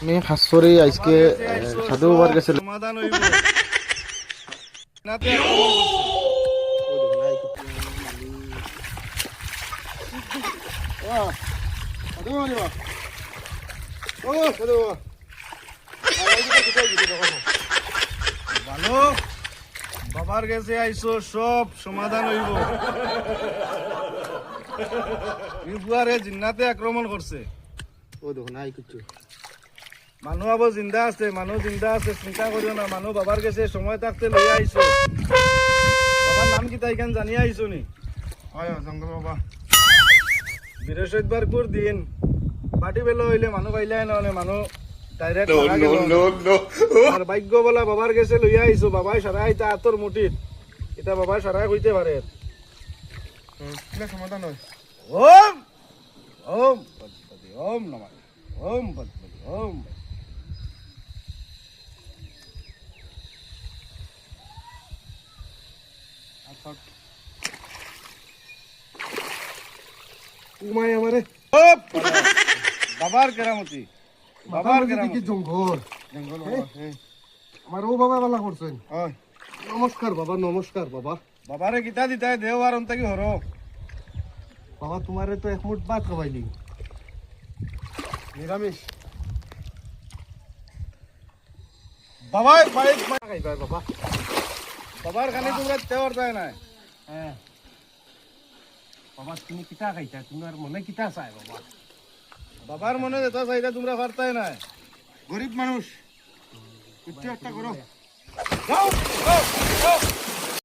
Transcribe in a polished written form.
আমি খাস করে আজকে সাধু বাবার কাছে সমাধান হইব নাতে ভালো বাবার কাছে আইসো সব সমাধান হইব বুয়ারে জিন্নাতে আক্রমণ করছে ও দেখো নাই কিছু মানুষ আবার জিন্দা আছে চিন্তা করিও না মানুষ বাবার কাছে সময় থাকতে লই আইসো বাবার নাম কি তাই কেন জানিয়ে আইসো নি হয় জঙ্গল বাবা বৃহস্পতিবার কোর দিন পার্টি বেলা হইলে মানুষ পাইলে নহলে মানুষ ডাইরেক্ট আর ভাগ্য বলা বাবার কাছে লই আইসো বাবাই সারা আইতা আতর মুঠিত এটা বাবা সারা হইতে পারে সমাধান হয় ওম ওম পদ্মপতি ওম নমঃ ওম পদ্মপতি ওম উমাই আমারে বাবার কেরামতি কি জঙ্গল জঙ্গল আমার ও বাবা বালা করছেন হয় নমস্কার বাবা বাবারে গীতা দিতাই দেও আর অন্ত কি হরো বাবা তোমারে তো এক মুঠ ভাত খাওয়াইনি নিরামিষ বাবাই বাইক খাইবা বাবা বাবার খালি তোমরা তেওর যায় না হ্যাঁ বাবা তুমি কিতা খাইছা তোমার মনে কিতা চাই বাবা বাবার মনে যেটা চাইতা তোমরা পারতাই না গরিব মানুষ কিছু একটা করো যাও যাও যাও